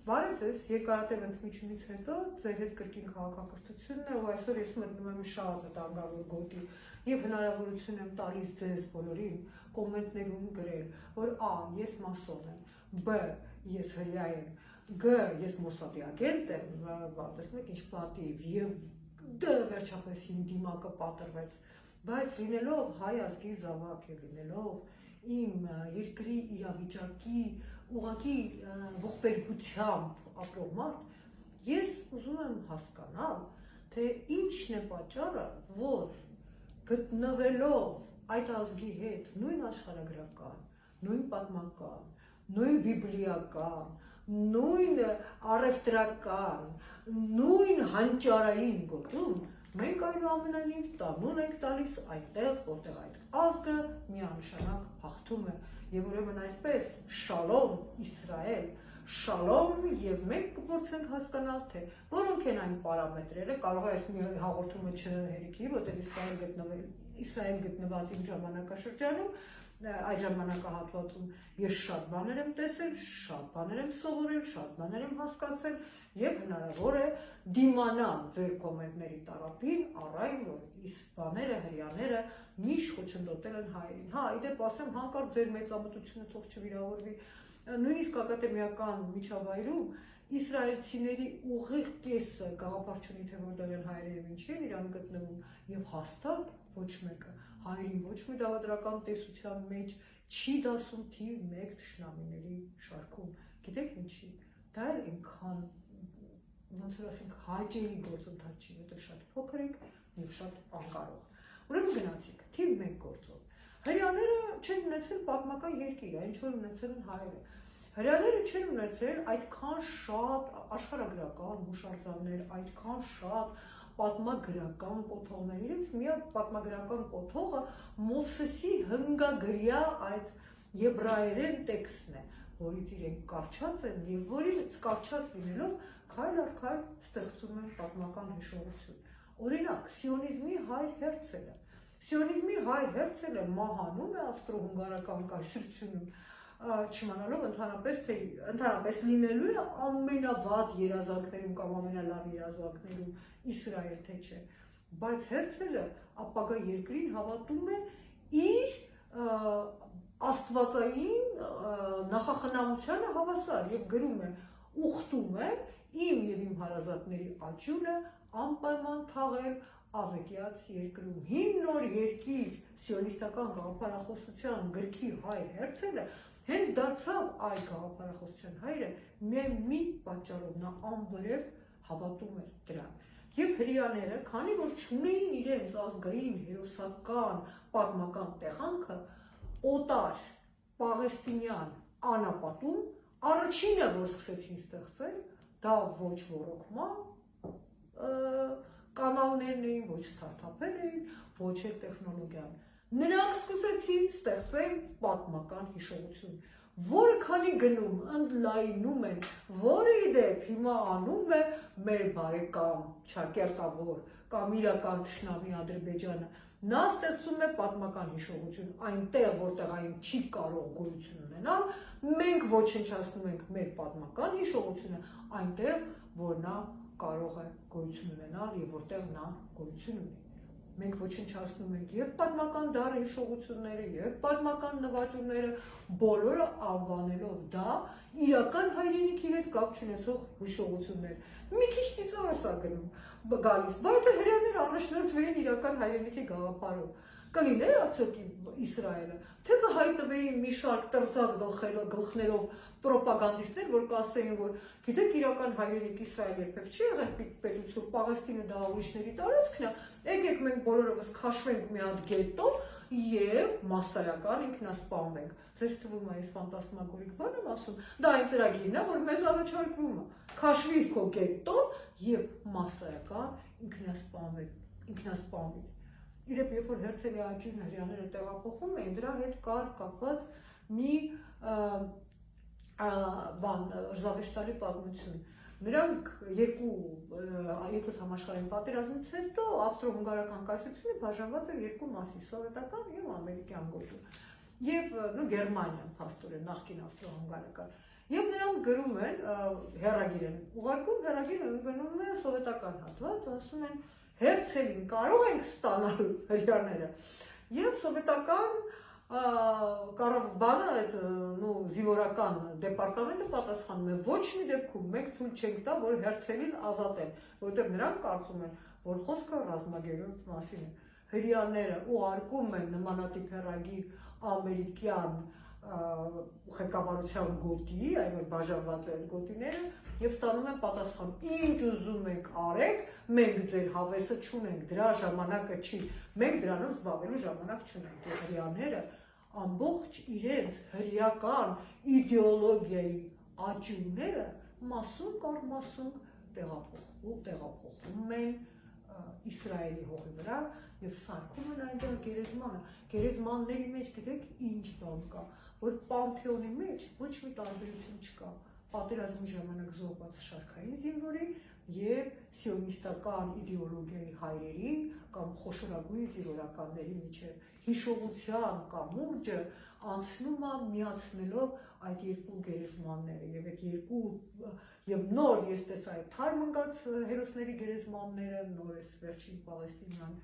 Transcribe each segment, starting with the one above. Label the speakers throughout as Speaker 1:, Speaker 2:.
Speaker 1: Բարև ձեզ, երկարատև ընդմիջումից հետո ձեր հետ կրկին քաղաքակրթությունն է, ու այսօր ես մտնում եմ շատ վտանգավոր գոտի եւ հնարավորություն եմ տալիս ձեզ բոլորին կոմենտներում գրել, որ A. Ես մասոն եմ, B. Ես հրյա եմ, G. Ես Մոսադի ագենտ եմ, տեսնում եք ինչ պատիվ, եւ D. Վերջապես իմ դիմակը պատրվեց, բայց լինելով հայ ազգի զավակ եւ լինելով իմ երկրի իրավիճակի ուղղակի ողբերգությամբ ապրող մարդ, ես ուզում եմ հասկանալ, թե ինչն է պատճառը, որ գտնվելով այդ ազգի հետ նույն աշխարհագրական, նույն պատմական, նույն բիբլիական, նույն առևտրական, նույն հանճարային գոտում, մենք այնուամենայնիվ տանուն ենք տալիս այդտեղ, որտեղ այդ ազգը միանշանակ հաղթում է, եւ ուրեմն այսպես շալոմ Իսրայել, շալոմ, եւ մենք կփորձենք հասկանալ, թե որոնք են այն պարամետրերը, կարող է այս մի հաղորդումը չհերիքի, որտեղ Իսրայել գտնված իմ ժամանակաշրջանում, այդ ժամանակահատվածում ես շատ բաներ եմ տեսել, շատ բաներ եմ սովորել, շատ բաներ եմ հասկացել եւ հնարավոր է դիմանամ ձեր կոմենտների տարափին առայն որ իսկ բաները հрьяաները միշտ խոչընդոտել են հայերին։ Հա, իդեպ ասեմ հանկարծ ձեր մեծամտությունը թող չվիրավորվի, նույնիսկ ակադեմիական միջավայրում իսրայելցիների ուղիղ կեսը գաղափար չունի թե որտեղ են հայերը եւ ինչի են իրան գտնվում եւ հաստատ ոչ մեկը հայերին ոչ մի դավադրական տեսության մեջ չի դասում թիվ 1 թշնամիների շարքում։ Գիտեք ինչի։ Դա էլ այնքան ոնց որ ասենք հաճելի գործընթաց չի, որտեղ շատ փոքր ենք եւ շատ անկարող։ Ուրեմն գնացիք թիվ 1 գործով։ Հрьяաները չեն ունեցել պատմական երկիր, այն ինչ որ ունեցել են հայերը։ Հрьяաները չեն ունեցել այդքան շատ աշխարհագրական հուշարձաններ, այդքան շատ պատմագրական կոթողներ, իրենց միակ պատմագրական կոթողը Մովսեսի հնգագրյա այդ եբրայերեն տեքստն է, որից իրենք կարճած են եւ որից կարճած լինելով քայլ առ քայլ ստեղծում են պատմական հիշողություն։ Օրինակ, սիոնիզմի հայր Հերցելը։ Սիոնիզմի հայր Հերցելը մահանում է ավստրո-հունգարական կայսրությունում, չիմանալով ընդհանրապես լինելու է ամենավատ երազանքներում կամ ամենալավ երազանքներում Իսրայել թե չէ, բայց Հերցելը ապագա երկրին հավատում է իր աստվածային նախախնամությանը հավասար եւ գրում է ուխտում է իմ եւ իմ հարազատների աճյունը անպայման թաղել աղետյաց երկրում։ Հին նոր երկիր սիոնիստական գաղափարախոսության գրքի հայր Հերցելը հենց դարձավ այդ գաղափարախոսության հայրը միայն մի պատճառով նա անվրեպ հավատում էր դրան։ Եվ հрьяաները, քանի որ չունեին իրենց ազգային հերոսական պատմական տեղանքը, օտար պաղեստինյան անապատում առաջինը որ սկսեցին ստեղծել, դա ոչ ոռոգման կանալներն էին, ոչ ստարտափեր էին, ոչ էլ տեխնոլոգիան։ Նրանք սկսեցին ստեղծել պատմական հիշողություն, որը քանի գնում ընդլայնում են, որը իդեպ հիմա անում է մեր բարեկամ ճակերտավոր կամ իրական թշնամի Ադրբեջանը, նա ստեղծում է պատմական հիշողություն այնտեղ, որտեղ այն չի կարող գոյություն ունենալ, մենք ոչնչացնում ենք մեր պատմական հիշողությունը այնտեղ, որ նա կարող է գոյություն ունենալ եւ որտեղ նա գոյություն ունի։ Մենք ոչնչացնում ենք եւ պատմական դառը հիշողությունները, եւ պատմական նվաճումները, բոլորը անվանելով դա իրական հայրենիքի հետ կապ չունեցող հիշողություններ։ Մի քիչ ծիծաղ է սա գալիս, բայց հрьяաները առաջնորդվեին իրական հայրենիքի գաղափարով։ Կլիներ արդյոք Իսրայելը, թե կհայտնվեին մի շարք տրզած գլխներով պրոպագանդիստներ, որ կասեին, որ գիտեք իրական հայրենիք Իսրայել երբեք չի եղել պետություն, Պաղեստինը դա ուրիշների տարածքն է, եկեք մենք բոլորովս քաշվենք մի հատ գետո եւ մասսայական ինքնասպանվենք։ Ձեզ թվում է այս ֆանտասմագորիկ բան եմ ասում, դա այն ծրագիրն է, որ մեզ առաջարկվում է։ Քաշվի քո գետո եւ մասսայական ինքնասպանվի։ Իրեւ երբ որ Հերցելի աճյունը հрьяաները տեղափոխում էին, դրա հետ կար կապված մի բան զավեշտալի պատմություն։ Նրանք երկրորդ համաշխարհային պատերազմից հետո ավստրո-հունգարական կայսրությունը բաժանված էր երկու մասի՝ սովետական եւ ամերիկյան գոտու։ Եվ Գերմանիան փաստորեն նախկին ավստրո-հունգարական։ Եվ նրանք գրում են հեռագիր են ուղարկում, հեռագիրը գնում է սովետական հատված, ասում են Հերցելին կարող ենք ստանալ հրեաները։ Եվ սովետական բանը այդ զինվորական դեպարտամենտը պատասխանում է ոչ մի դեպքում մենք թույլ չենք տա, որ Հերցելին ազատեն, որովհետև նրանք կարծում են, որ խոսքը ռազմագերու մասին է։ Հրեաները ուղարկում են նմանատիպ հեռագիր ամերիկյան ղեկավարության գոտի, այլ բաժանված են գոտիները եւ ստանում են պատասխան. ինչ ուզում եք արեք, մենք ձեր հավեսը չունենք, դրա ժամանակը չի, մենք դրանով զբաղվելու ժամանակ չունենք։ Եվ հրեաները ամբողջ իրենց հրեական իդեոլոգիայի աճումները մասունք առ մասունք տեղափոխում են Իսրայելի հողի վրա եւ սարքում են այնտեղ գերեզմանը։ Գերեզմանների մեջ գիտեք ինչ բան կա, որ Պանթեոնի մեջ ոչ մի տարբերություն չկա պատերազմի ժամանակ զոհված շարքային զինվորի եւ սիոնիստական իդեոլոգիայի հայրերի կամ խոշորագույն զինվորականների միջեւ հիշողության կամուրջը անցնում է միացնելով այդ երկու գերեզմանները եւ այդ երկու եւ նոր ես տեսա այդ թարմ ընկած հերոսների գերեզմանները նոր էս վերջին պալեստինյան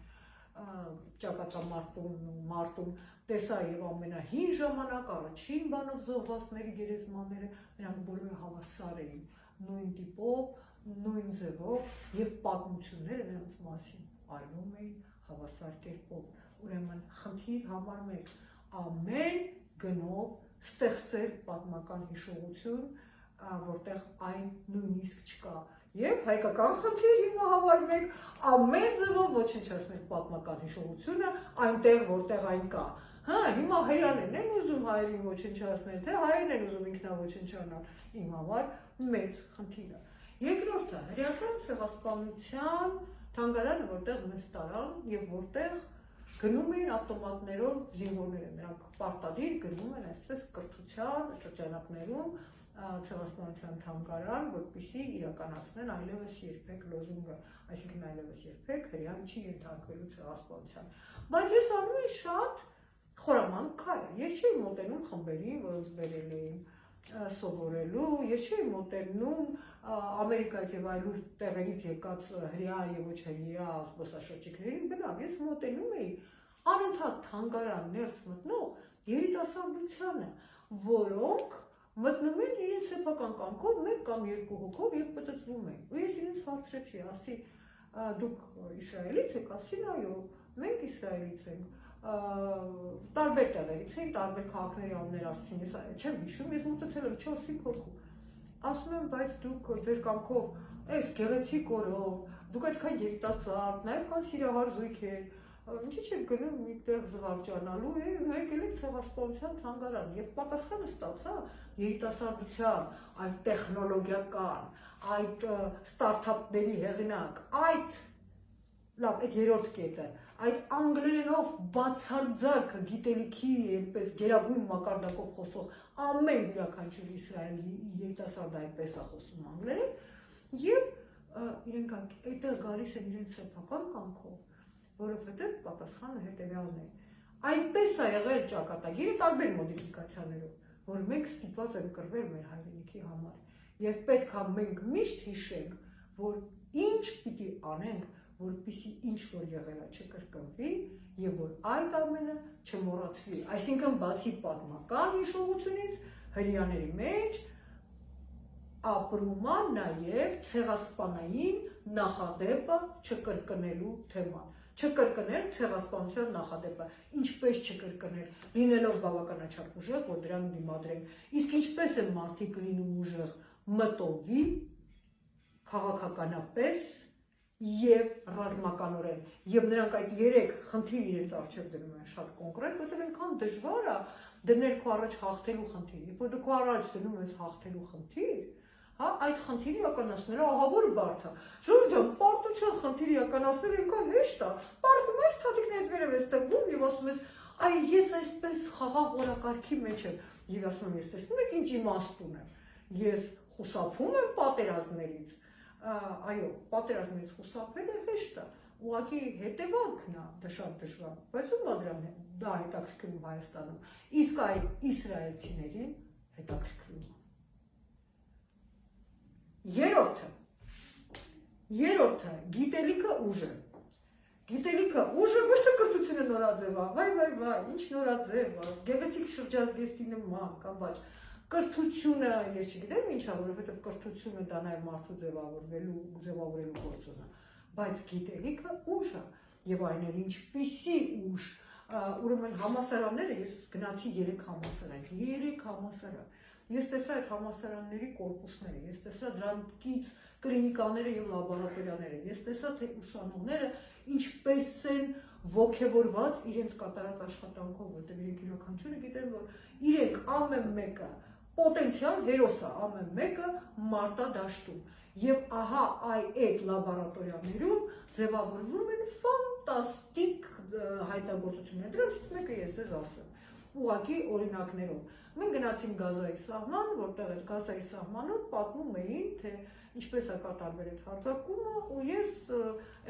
Speaker 1: ճակատամարտում տեսա եւ ամենահին ժամանակ առաջին բանով զոհվածների գերեզմանները նրանք բոլորը հավասար էին նույն տիպով, նույն ձևով եւ պատմությունները նրանց մասին արվում էին հավասար կերպով։ Ուրեմն խնդիր համար 1 ամեն գնով ստեղծել պատմական հիշողություն, որտեղ այն նույնիսկ չկա։ Եվ հայկական խնդիր հիմա հավարում ենք ամեն ձևով ոչնչացնել պատմական հիշողությունը այնտեղ, որտեղ այն կա։ Հա, հիմա հրեաներն են ուզում հայերին ոչնչացնել, թե հայերն են ուզում ինքնաոչնչանալ։ Իմ համար մեծ խնդիր է։ Երկրորդը հրեական ցեղասպանության թանգարանը, որտեղ մեզ տարան եւ որտեղ գնում էին ավտոմատներով զինվորները, նրանք պարտադիր գնում են այսպես կրթության շրջանակներում ցեղասպանության թանգարան, որպեսզի իրականացնեն այլևս երբեք լոզունգը, այսինքն այլևս երբեք հրեան չի ենթարկվելու ցեղասպանության։ Բայց ես անում եմ շատ խորամանկ քայլ, ես չէի մոտենում խմբերին, որոնց բերել էին սովորելու, ես չէի մոտենում Ամերիկայից եւ այլուր տեղերից եկած հրեա եւ ոչ հրեա զբոսաշրջիկներին, բնավ ես մոտենում էի անընդհատ թանգարան ներս մտնող երիտասարդությանը, որոնք մտնում են իրենց սեփական կամքով 1 կամ 2 հոգով եւ պտտվում են։ Ու ես իրենց հարցրեցի, ասի դուք Իսրայելից եք, ասին այո, մենք Իսրայելից ենք, տարբեր տեղերից են, տարբեր քաղաքների անուններ ասեցին, ես չեմ հիշում, ես մտածել եմ 4-5 հոգու։ Ասում եմ, բայց դուք ձեր կամքով, այս գեղեցիկ օրով, դուք այդքան երիտասարդ, նաեւ կան սիրահար զույգեր, ինչի՞ չեք գնում միտեղ զվարճանալու, եկել եք ցեղասպանության թանգարան եւ պատասխանը ստացա երիտասարդության, այդ տեխնոլոգիական, այդ ստարտափների հեղինակ, այդ լավ, այդ երրորդ կետը, այդ անգլերենով բացարձակ գիտելիքի այնպես գերագույն մակարդակով խոսող ամեն յուրաքանչյուր Իսրայելի երիտասարդ այդպես է խոսում անգլերեն եւ իրենք այդտեղ գալիս են իրենց սեփական կամքով, որովհետեւ պատասխանը հետեւյալն է։ Այնպես է եղել ճակատագիրը տարբեր մոդիֆիկացիաներով, որ մենք ստիպված ենք կռվել մեր հայրենիքի համար եւ պետք է մենք միշտ հիշենք, որ ինչ պիտի անենք, որպեսզի ինչ որ եղել է չկրկնվի եւ որ այդ ամենը չմոռացվի։ Այսինքն բացի պատմական հիշողությունից հրեաների մեջ ապրում է նաեւ ցեղասպանային նախադեպը չկրկնելու թեման։ Չկրկնել ցեղասպանության նախադեպը, ինչպես չկրկնել, լինելով բավականաչափ ուժեղ, որ դրան դիմադրեն։ Իսկ ինչպես են մարդիկ լինում ուժեղ մտովի, քաղաքականապես եւ ռազմականորեն, եւ նրանք այդ 3 խնդիր իրենց առջեւ դնում են շատ կոնկրետ, որտեղ այնքան դժվար է դնել քո առաջ հաղթելու խնդիր։ Երբ որ դու քո առաջ դնում ես հաղթելու խնդիր, հա, այդ խնդիրը իրականացնելը ահավոր բարդ է։ Ժողովուրդ, պարտության խնդիրը իրականացնելը այնքան հեշտ է։ Պարտում ես թաթիկներից վերև ես տգում եւ ասում ես, այ ես այսպես խաղաղ օրակարգի մեջ եմ։ Եվ ասում եմ, ես տեսնում եք ինչ իմաստ ունեմ։ Ես խուսափում եմ պատերազմներից։ Այո, պատերազմից խուսափելը հեշտ է, ուղղակի հետևանքն է, դա շատ դժվար, բայց ում է դա հետաքրքրում Հայաստանում, իսկ այդ իսրայելցիներին հետաքրքրում է։ Երրորդը գիտելիքը ուժը։ Գիտելիքը ուժը ոչ թե կրթությունը նորաձև է, վայ, ինչ նորաձև է, գեղեցիկ շրջազգեստի նման կամ բաց։ Կրթությունը, ես չգիտեմ ինչա, որովհետև կրթությունը դա նաև մարդու ձևավորելու գործոն է, բայց գիտելիքը ուժ է, եւ այն էլ ինչպիսի ուժ, ուրեմն համալսարանները, ես գնացի 3 համալսարան, ես տեսա այդ համալսարանների կորպուսները, ես տեսա դրանից կլինիկաները եւ լաբորատորիաները, ես տեսա թե ուսանողները ինչպես են ոգևորված իրենց կատարած աշխատանքով, որտեղ իրենք յուրաքանչյուրը գիտեն, որ իրենք ամեն մեկը պոտենցիալ հերոս է, ամեն մեկը մարտադաշտում եւ ահա այդ լաբորատորիաներում ձևավորվում են ֆանտաստիկ հայտնագործություններ, դրանցից մեկը ես ձեզ ասեմ, ուղղակի օրինակներով։ Մենք գնացինք Գազայի սահման, որտեղ այդ Գազայի սահմանում պատմում էին, թե ինչպես է կատարվել այդ հարձակումը, ու ես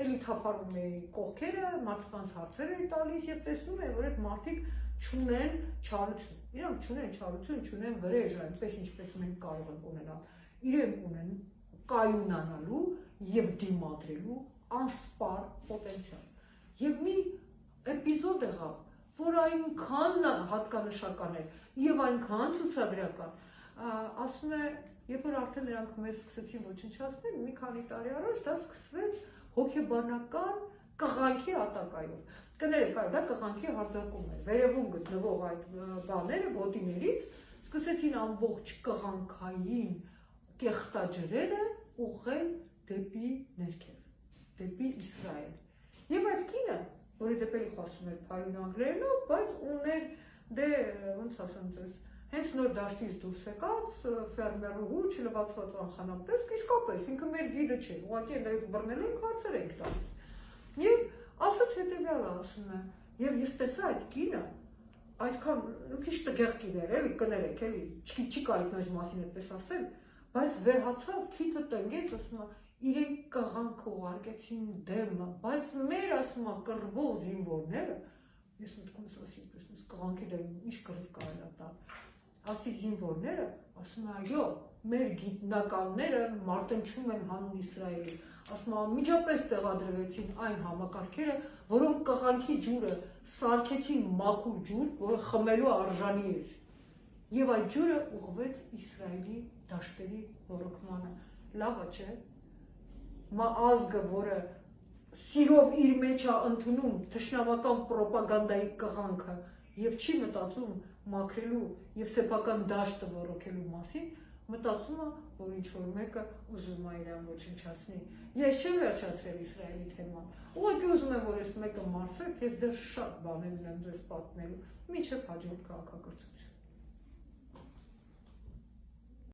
Speaker 1: էլի թափառում էի կողքերը, մարդկանց հարցեր էի տալիս եւ տեսնում եմ, որ այդ մարդիկ չունեն չարություն։ Իրանք չունեն չարություն, չունեն վրեժ, այնպես ինչպես մենք կարող ենք ունենալ։ Իրենք ունեն կայունանալու եւ դիմադրելու անսպար պոտենցիալ։ Եվ մի էպիզոդ եղավ, որ այնքան հատկանշական էր եւ այնքան ցուցադրական, ասում է, երբ որ արդեն նրանք մեզ սկսեցին ոչնչացնել, մի քանի տարի առաջ դա սկսվեց հոգեբանական կղանքի ատակայով։ Կներեք, դա կղանքի հարձակում էր, վերևում գտնվող այդ բաները, գոտիներից սկսեցին ամբողջ կղանքային կեղտաջրերը ուղղել դեպի ներքև, դեպի Իսրայել։ Եվ այդ կինը, որի դեպերի խոսում էր փայլուն անգլերենով, բայց ուներ դե ոնց ասեմ ձեզ, հենց նոր դաշտից դուրս եկած ֆերմերուհու չլվացված անխանապես, իսկապես ինքը մեր գիդը չէ, ուղղակի այնտեղից բռնել ենք, հարցեր ենք տալիս։ Եվ ասաց հետևյալը, ասում է, եւ ես տեսա այդ կինը, այդքան քիչ տգեղ կին էր, էլի կներեք, էլի չի կարիք նույն մասին այդպես ասել, բայց վերհացավ, քիթը տնկեց, ասում է, իրենք կղանք ուղարկեցին դեմը, բայց մեր ասում է կռվող զինվորները, ես մտքումս ասի, կղանքի դեմ ինչ կռիվ կարելի է տալ, ասի զինվորները, ասում է, այո, մեր գիտնականները մարտնչում են հանուն Իսրայելի, ասում է, միջապես տեղադրվեցին այն համակարգերը, որոնք կղանքի ջուրը սարքեցին մաքուր ջուր, որը խմելու արժանի էր, եւ այդ ջուրը ուղղվեց Իսրայելի դաշտերի ռոռոկմանը, լավը չէ, ազգը, որը սիրով իր մեջ է ընդունում թշնամական պրոպագանդայի կղանքը եւ չի մտածում մաքրելու եւ սեփական դաշտը ռոռոկելու մասին, մտածում է, որ ինչ-որ մեկը ուզում է իրան ոչնչացնի։ Ես չեմ վերջացրել Իսրայելի թեման, ուղղակի ուզում եմ, որ այս մեկը մարսեք, ես դեռ շատ բաներ ունեմ ձեզ պատմելու, մինչև հաջորդ քաղաքակրթություն։